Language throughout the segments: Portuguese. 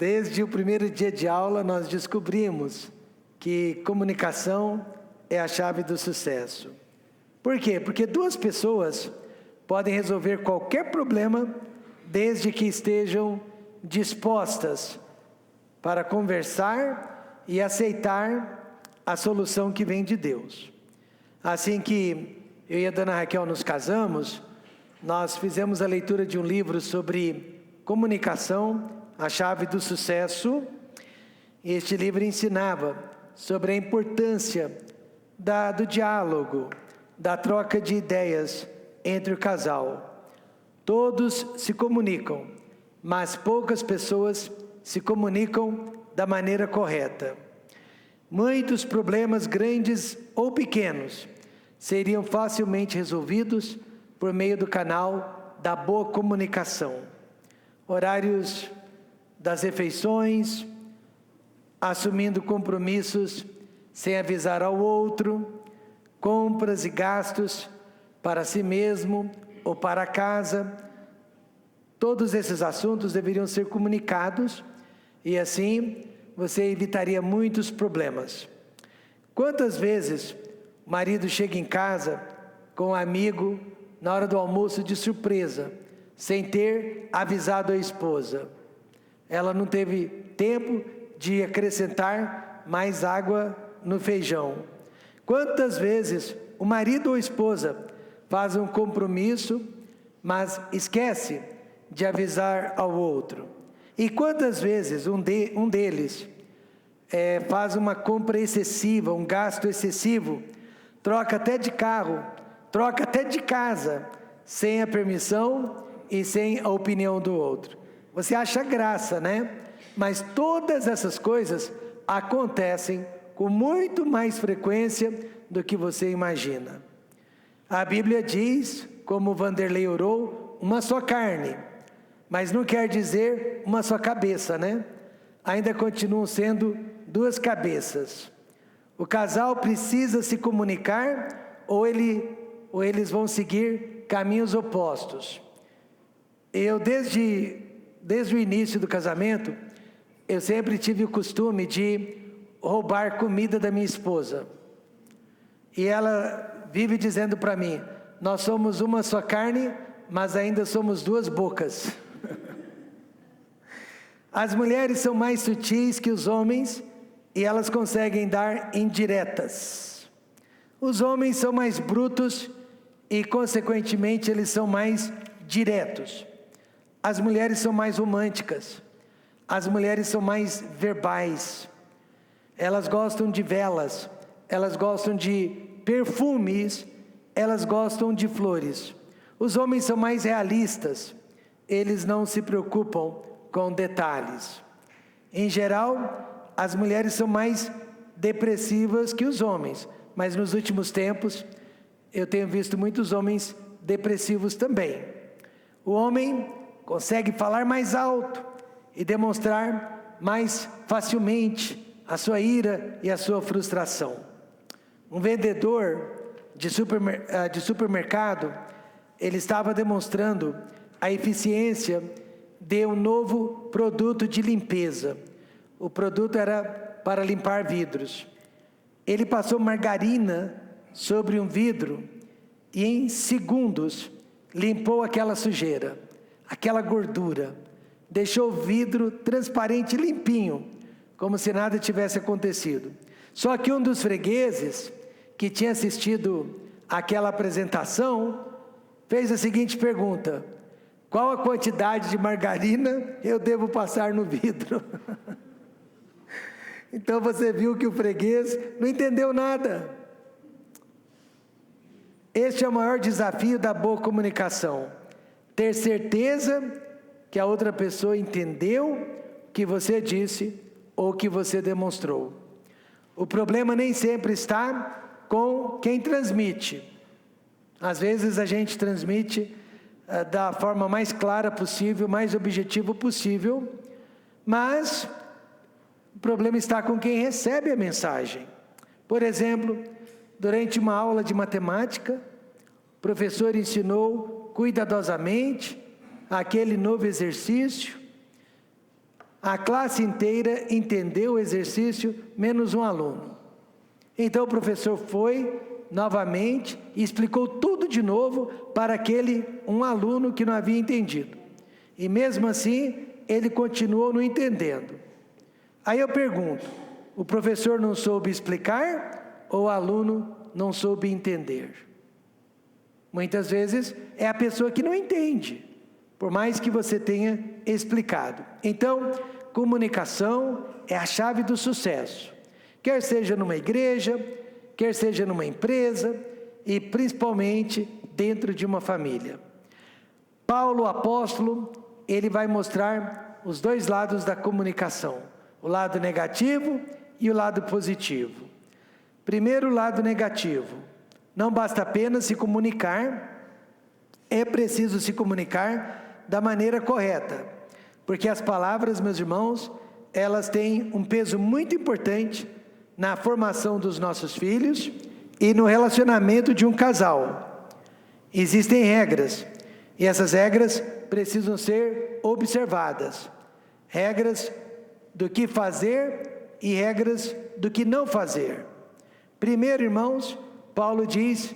Desde o primeiro dia de aula, nós descobrimos que comunicação é a chave do sucesso. Por quê? Porque duas pessoas podem resolver qualquer problema desde que estejam dispostas para conversar e aceitar a solução que vem de Deus. Assim que eu e a dona Raquel nos casamos, nós fizemos a leitura de um livro sobre comunicação, a chave do sucesso. Este livro ensinava sobre a importância do diálogo, da troca de ideias entre o casal. Todos se comunicam, mas poucas pessoas se comunicam da maneira correta. Muitos problemas, grandes ou pequenos, seriam facilmente resolvidos por meio do canal da boa comunicação. Horários das refeições, assumindo compromissos sem avisar ao outro, compras e gastos para si mesmo ou para a casa. Todos esses assuntos deveriam ser comunicados e assim você evitaria muitos problemas. Quantas vezes o marido chega em casa com um amigo na hora do almoço de surpresa, sem ter avisado a esposa? Ela não teve tempo de acrescentar mais água no feijão. Quantas vezes o marido ou a esposa faz um compromisso, mas esquece de avisar ao outro? E quantas vezes um deles faz uma compra excessiva, um gasto excessivo, troca até de carro, troca até de casa, sem a permissão e sem a opinião do outro? Você acha graça, né? Mas todas essas coisas acontecem com muito mais frequência do que você imagina. A Bíblia diz, como o Vanderlei orou, uma só carne, mas não quer dizer uma só cabeça, né? Ainda continuam sendo duas cabeças. O casal precisa se comunicar ou eles vão seguir caminhos opostos. Eu, desde o início do casamento, eu sempre tive o costume de roubar comida da minha esposa. E ela vive dizendo para mim: nós somos uma só carne, mas ainda somos duas bocas. As mulheres são mais sutis que os homens e elas conseguem dar indiretas. Os homens são mais brutos e, consequentemente, eles são mais diretos. As mulheres são mais românticas. As mulheres são mais verbais. Elas gostam de velas, elas gostam de perfumes, elas gostam de flores. Os homens são mais realistas, eles não se preocupam com detalhes. Em geral, as mulheres são mais depressivas que os homens, mas nos últimos tempos eu tenho visto muitos homens depressivos também. O homem consegue falar mais alto e demonstrar mais facilmente a sua ira e a sua frustração. Um vendedor de supermercado, ele estava demonstrando a eficiência de um novo produto de limpeza. O produto era para limpar vidros. Ele passou margarina sobre um vidro e em segundos limpou aquela sujeira, aquela gordura, deixou o vidro transparente e limpinho, como se nada tivesse acontecido. Só que um dos fregueses, que tinha assistido àquela apresentação, fez a seguinte pergunta: qual a quantidade de margarina eu devo passar no vidro? Então você viu que o freguês não entendeu nada. Este é o maior desafio da boa comunicação: ter certeza que a outra pessoa entendeu o que você disse ou o que você demonstrou. O problema nem sempre está com quem transmite. Às vezes a gente transmite da forma mais clara possível, mais objetivo possível, mas o problema está com quem recebe a mensagem. Por exemplo, durante uma aula de matemática, o professor ensinou cuidadosamente aquele novo exercício. A classe inteira entendeu o exercício, menos um aluno. Então o professor foi novamente e explicou tudo de novo para aquele um aluno que não havia entendido. E mesmo assim, ele continuou não entendendo. Aí eu pergunto, o professor não soube explicar ou o aluno não soube entender? Muitas vezes é a pessoa que não entende, por mais que você tenha explicado. Então, comunicação é a chave do sucesso, quer seja numa igreja, quer seja numa empresa e principalmente dentro de uma família. Paulo, o apóstolo, ele vai mostrar os dois lados da comunicação, o lado negativo e o lado positivo. Primeiro, o lado negativo. Não basta apenas se comunicar, é preciso se comunicar da maneira correta, porque as palavras, meus irmãos, elas têm um peso muito importante na formação dos nossos filhos e no relacionamento de um casal. Existem regras, e essas regras precisam ser observadas. Regras do que fazer e regras do que não fazer. Primeiro, irmãos, Paulo diz,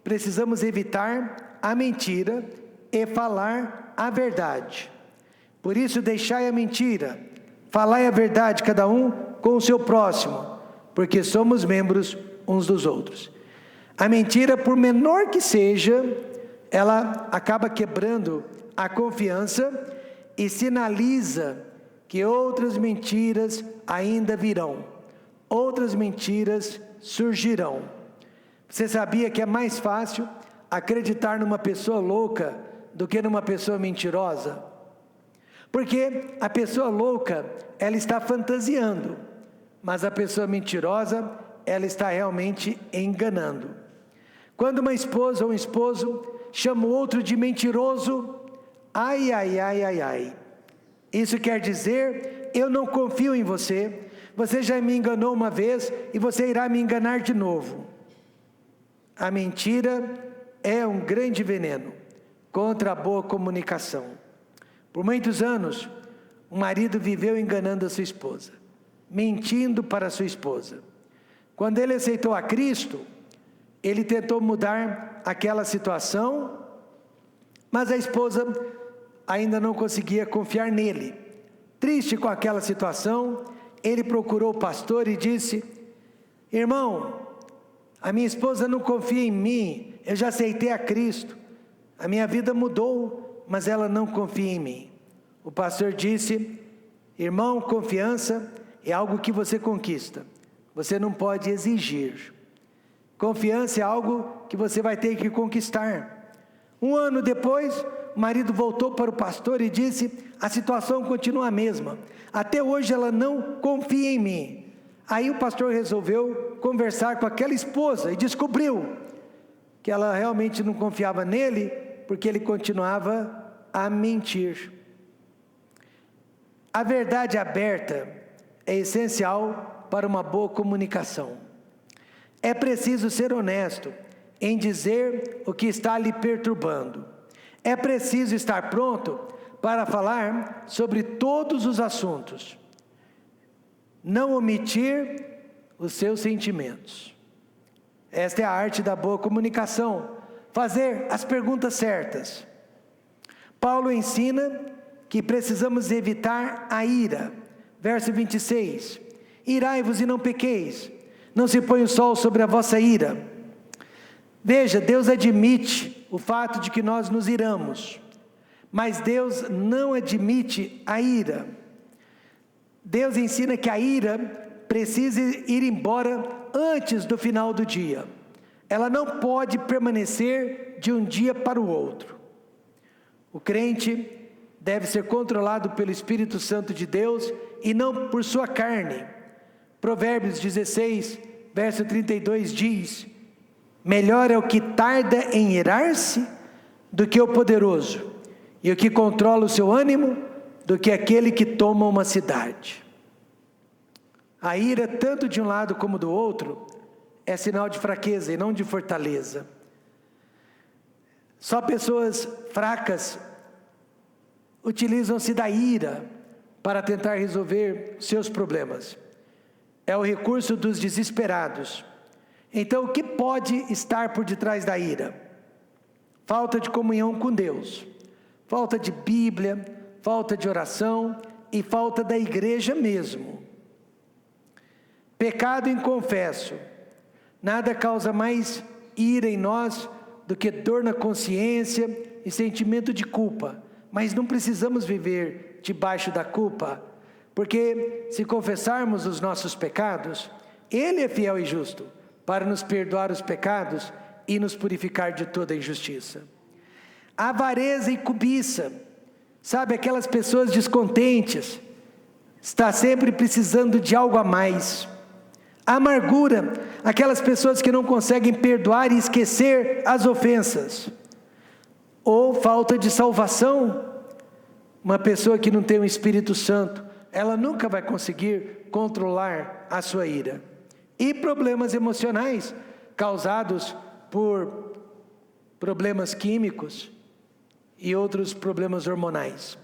precisamos evitar a mentira e falar a verdade. Por isso, deixai a mentira, falai a verdade, cada um com o seu próximo, porque somos membros uns dos outros. A mentira, por menor que seja, ela acaba quebrando a confiança e sinaliza que outras mentiras ainda virão, outras mentiras surgirão. Você sabia que é mais fácil acreditar numa pessoa louca do que numa pessoa mentirosa? Porque a pessoa louca, ela está fantasiando, mas a pessoa mentirosa, ela está realmente enganando. Quando uma esposa ou um esposo chama o outro de mentiroso, ai, ai, ai, ai, ai. Isso quer dizer, eu não confio em você, você já me enganou uma vez e você irá me enganar de novo. A mentira é um grande veneno contra a boa comunicação. Por muitos anos, o marido viveu enganando a sua esposa, mentindo para a sua esposa. Quando ele aceitou a Cristo, ele tentou mudar aquela situação, mas a esposa ainda não conseguia confiar nele. Triste com aquela situação, ele procurou o pastor e disse: irmão, a minha esposa não confia em mim, eu já aceitei a Cristo, a minha vida mudou, mas ela não confia em mim. O pastor disse: irmão, confiança é algo que você conquista, você não pode exigir. Confiança é algo que você vai ter que conquistar. Um ano depois, o marido voltou para o pastor e disse: a situação continua a mesma, até hoje ela não confia em mim. Aí o pastor resolveu conversar com aquela esposa e descobriu que ela realmente não confiava nele, porque ele continuava a mentir. A verdade aberta é essencial para uma boa comunicação. É preciso ser honesto em dizer o que está lhe perturbando. É preciso estar pronto para falar sobre todos os assuntos. Não omitir os seus sentimentos. Esta é a arte da boa comunicação, fazer as perguntas certas. Paulo ensina que precisamos evitar a ira. Verso 26, irai-vos e não pequeis, não se põe o sol sobre a vossa ira. Veja, Deus admite o fato de que nós nos iramos, mas Deus não admite a ira. Deus ensina que a ira precisa ir embora antes do final do dia. Ela não pode permanecer de um dia para o outro. O crente deve ser controlado pelo Espírito Santo de Deus e não por sua carne. Provérbios 16, verso 32 diz: melhor é o que tarda em irar-se do que o poderoso, e o que controla o seu ânimo do que aquele que toma uma cidade. A ira, tanto de um lado como do outro, é sinal de fraqueza e não de fortaleza. Só pessoas fracas utilizam-se da ira para tentar resolver seus problemas. É o recurso dos desesperados. Então, o que pode estar por detrás da ira? Falta de comunhão com Deus, falta de Bíblia, falta de oração e falta da igreja mesmo. Pecado inconfesso. Nada causa mais ira em nós do que dor na consciência e sentimento de culpa. Mas não precisamos viver debaixo da culpa, porque se confessarmos os nossos pecados, Ele é fiel e justo para nos perdoar os pecados e nos purificar de toda injustiça. Avareza e cobiça, sabe, aquelas pessoas descontentes, está sempre precisando de algo a mais. Amargura, aquelas pessoas que não conseguem perdoar e esquecer as ofensas. Ou falta de salvação, uma pessoa que não tem o Espírito Santo, ela nunca vai conseguir controlar a sua ira. E problemas emocionais, causados por problemas químicos e outros problemas hormonais.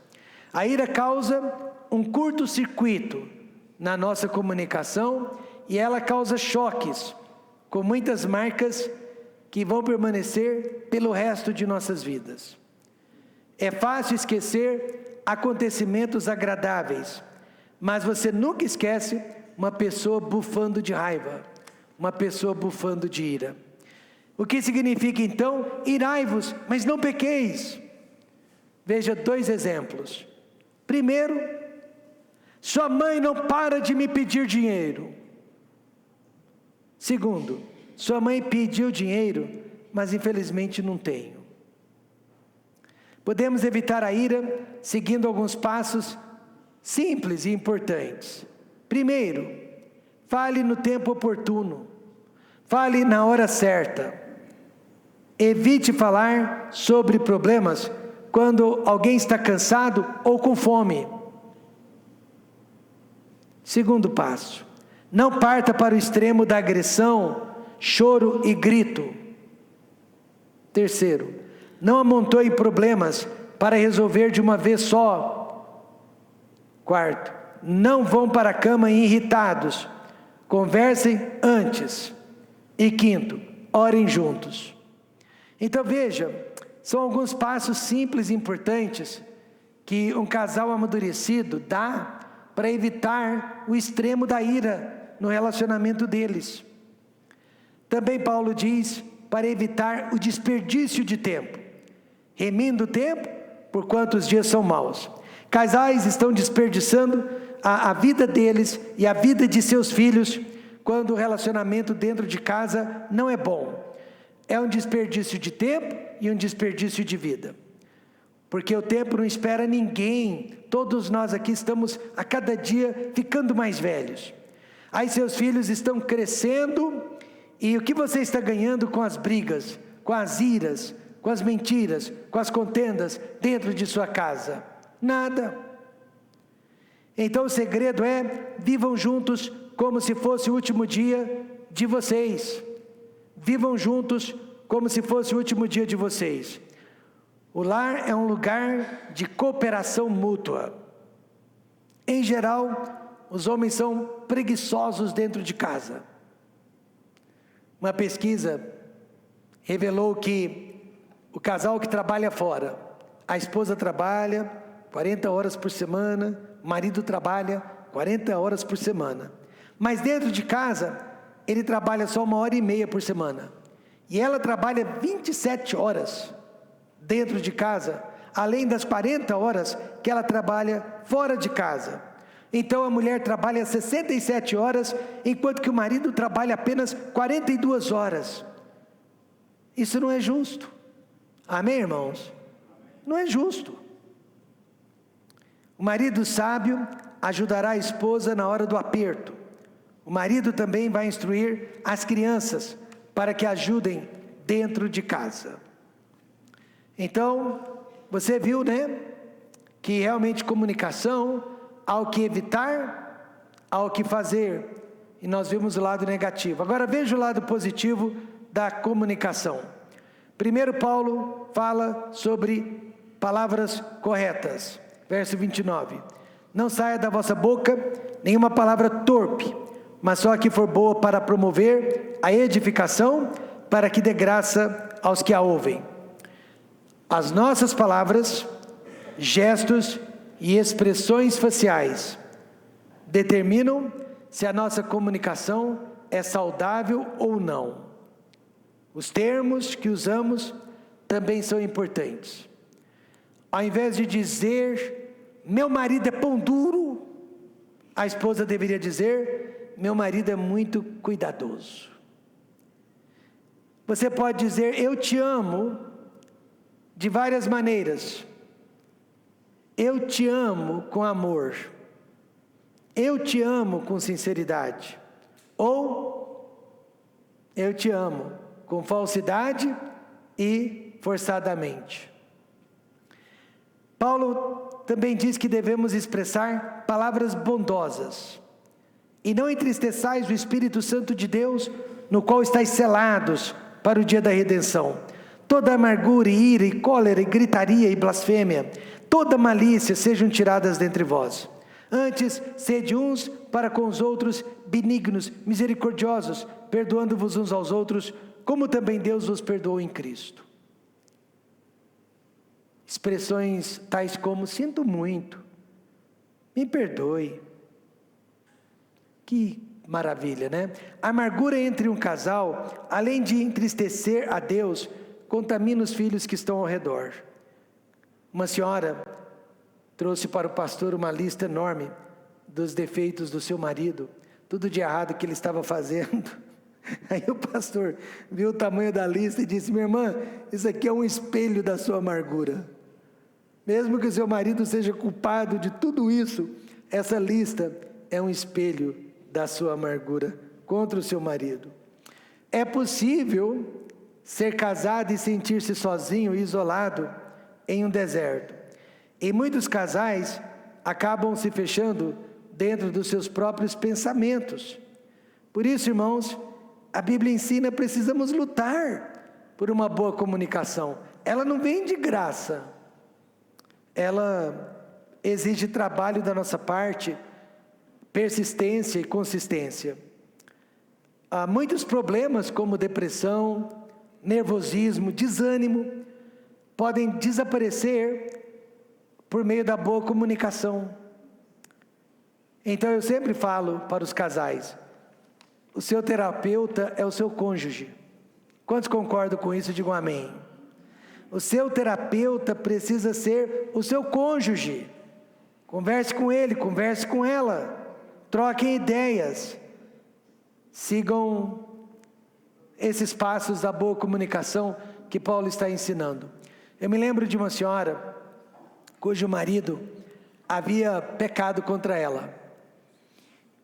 A ira causa um curto-circuito na nossa comunicação e ela causa choques, com muitas marcas que vão permanecer pelo resto de nossas vidas. É fácil esquecer acontecimentos agradáveis, mas você nunca esquece uma pessoa bufando de raiva, uma pessoa bufando de ira. O que significa então? Irai-vos, mas não pequeis. Veja 2 exemplos. Primeiro, sua mãe não para de me pedir dinheiro. Segundo, sua mãe pediu dinheiro, mas infelizmente não tenho. Podemos evitar a ira seguindo alguns passos simples e importantes. Primeiro, fale no tempo oportuno. Fale na hora certa. Evite falar sobre problemas quando alguém está cansado ou com fome. Segundo passo, não parta para o extremo da agressão, choro e grito. Terceiro, não amontoe problemas para resolver de uma vez só. Quarto, não vão para a cama irritados, conversem antes. E quinto, orem juntos. Então veja, são alguns passos simples e importantes que um casal amadurecido dá para evitar o extremo da ira no relacionamento deles. Também Paulo diz para evitar o desperdício de tempo, remindo o tempo por quantos dias são maus. Casais estão desperdiçando a vida deles e a vida de seus filhos quando o relacionamento dentro de casa não é bom. É um desperdício de tempo e um desperdício de vida. Porque o tempo não espera ninguém. Todos nós aqui estamos a cada dia ficando mais velhos. Aí seus filhos estão crescendo e o que você está ganhando com as brigas, com as iras, com as mentiras, com as contendas dentro de sua casa? Nada. Então o segredo é: vivam juntos como se fosse o último dia de vocês. Vivam juntos como se fosse o último dia de vocês. O lar é um lugar de cooperação mútua. Em geral, os homens são preguiçosos dentro de casa. Uma pesquisa revelou que o casal que trabalha fora, a esposa trabalha 40 horas por semana, o marido trabalha 40 horas por semana. Mas dentro de casa, ele trabalha só 1h30 por semana. E ela trabalha 27 horas dentro de casa, além das 40 horas que ela trabalha fora de casa. Então a mulher trabalha 67 horas, enquanto que o marido trabalha apenas 42 horas. Isso não é justo. Amém, irmãos? Não é justo. O marido sábio ajudará a esposa na hora do aperto. O marido também vai instruir as crianças para que ajudem dentro de casa. Então, você viu, né? Que realmente comunicação, há o que evitar, há o que fazer. E nós vimos o lado negativo. Agora veja o lado positivo da comunicação. Primeiro Paulo fala sobre palavras corretas. Verso 29. não saia da vossa boca nenhuma palavra torpe, mas só a que for boa para promover a edificação, para que dê graça aos que a ouvem. As nossas palavras, gestos e expressões faciais determinam se a nossa comunicação é saudável ou não. Os termos que usamos também são importantes. Ao invés de dizer, meu marido é pão duro, a esposa deveria dizer, meu marido é muito cuidadoso. Você pode dizer, eu te amo, de várias maneiras. Eu te amo com amor. Eu te amo com sinceridade. Ou, eu te amo com falsidade e forçadamente. Paulo também diz que devemos expressar palavras bondosas. E não entristeçais o Espírito Santo de Deus, no qual estáis selados para o dia da redenção. Toda amargura, e ira, e cólera, e gritaria, e blasfêmia, toda malícia sejam tiradas dentre vós. Antes, sede uns para com os outros benignos, misericordiosos, perdoando-vos uns aos outros, como também Deus vos perdoou em Cristo. Expressões tais como, sinto muito, me perdoe. Que maravilha, né? A amargura entre um casal, além de entristecer a Deus, contamina os filhos que estão ao redor. Uma senhora trouxe para o pastor uma lista enorme dos defeitos do seu marido, tudo de errado que ele estava fazendo. Aí o pastor viu o tamanho da lista e disse, minha irmã, isso aqui é um espelho da sua amargura. Mesmo que o seu marido seja culpado de tudo isso, essa lista é um espelho da sua amargura contra o seu marido. É possível ser casado e sentir-se sozinho e isolado em um deserto. E muitos casais acabam se fechando dentro dos seus próprios pensamentos. Por isso, irmãos, a Bíblia ensina, precisamos lutar por uma boa comunicação. Ela não vem de graça. Ela exige trabalho da nossa parte, persistência e consistência. Há muitos problemas como depressão, nervosismo, desânimo, podem desaparecer por meio da boa comunicação. Então eu sempre falo para os casais, o seu terapeuta é o seu cônjuge. Quantos concordam com isso? Digam amém. O seu terapeuta precisa ser o seu cônjuge. Converse com ele, converse com ela. Troquem ideias. Sigam esses passos da boa comunicação que Paulo está ensinando. Eu me lembro de uma senhora cujo marido havia pecado contra ela.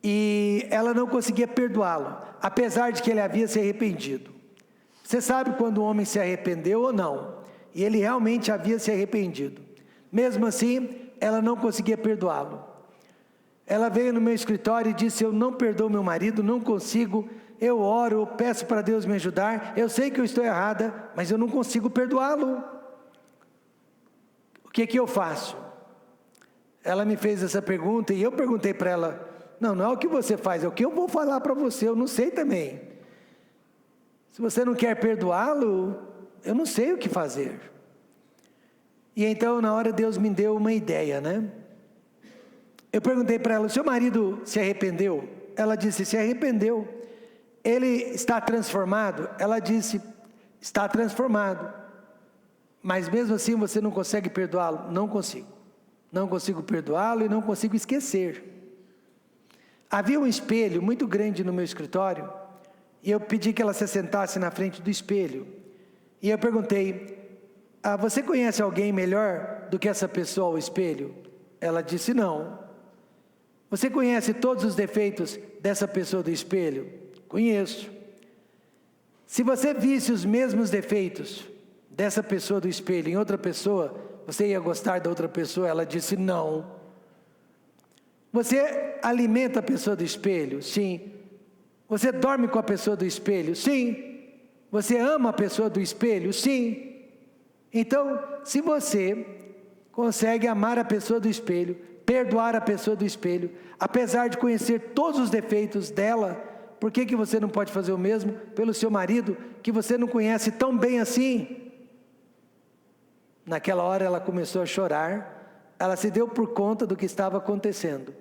E ela não conseguia perdoá-lo, apesar de que ele havia se arrependido. Você sabe quando o homem se arrependeu ou não? E ele realmente havia se arrependido. Mesmo assim, ela não conseguia perdoá-lo. Ela veio no meu escritório e disse, eu não perdoo meu marido, não consigo, eu oro, peço para Deus me ajudar, eu sei que eu estou errada, mas eu não consigo perdoá-lo. O que eu faço? Ela me fez essa pergunta e eu perguntei para ela, não é o que você faz, é o que eu vou falar para você, eu não sei também. Se você não quer perdoá-lo, eu não sei o que fazer. E então na hora Deus me deu uma ideia, né? Eu perguntei para ela, o seu marido se arrependeu? Ela disse, se arrependeu. Ele está transformado? Ela disse, está transformado. Mas mesmo assim você não consegue perdoá-lo? Não consigo. Não consigo perdoá-lo e não consigo esquecer. Havia um espelho muito grande no meu escritório, e eu pedi que ela se sentasse na frente do espelho. E eu perguntei, você conhece alguém melhor do que essa pessoa ao espelho? Ela disse, não. Você conhece todos os defeitos dessa pessoa do espelho? Conheço. Se você visse os mesmos defeitos dessa pessoa do espelho em outra pessoa, você ia gostar da outra pessoa? Ela disse, não. Você alimenta a pessoa do espelho? Sim. Você dorme com a pessoa do espelho? Sim. Você ama a pessoa do espelho? Sim. Então, se você consegue amar a pessoa do espelho, perdoar a pessoa do espelho, apesar de conhecer todos os defeitos dela, por que você não pode fazer o mesmo pelo seu marido, que você não conhece tão bem assim? Naquela hora ela começou a chorar, ela se deu por conta do que estava acontecendo.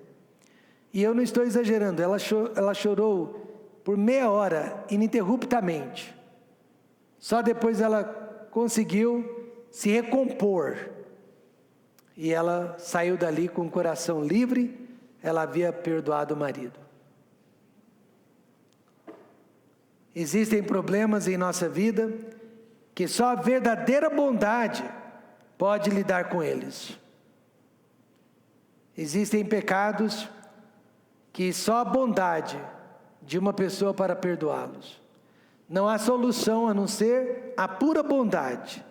E eu não estou exagerando, ela chorou por meia hora, ininterruptamente. Só depois ela conseguiu se recompor. E ela saiu dali com o coração livre, ela havia perdoado o marido. Existem problemas em nossa vida que só a verdadeira bondade pode lidar com eles. Existem pecados que só a bondade de uma pessoa para perdoá-los. Não há solução a não ser a pura bondade.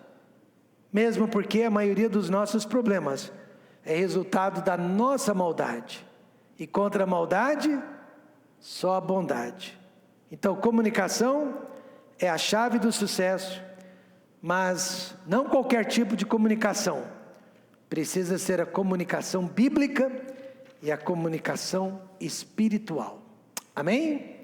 Mesmo porque a maioria dos nossos problemas é resultado da nossa maldade. E contra a maldade, só a bondade. Então, comunicação é a chave do sucesso, mas não qualquer tipo de comunicação. Precisa ser a comunicação bíblica e a comunicação espiritual. Amém?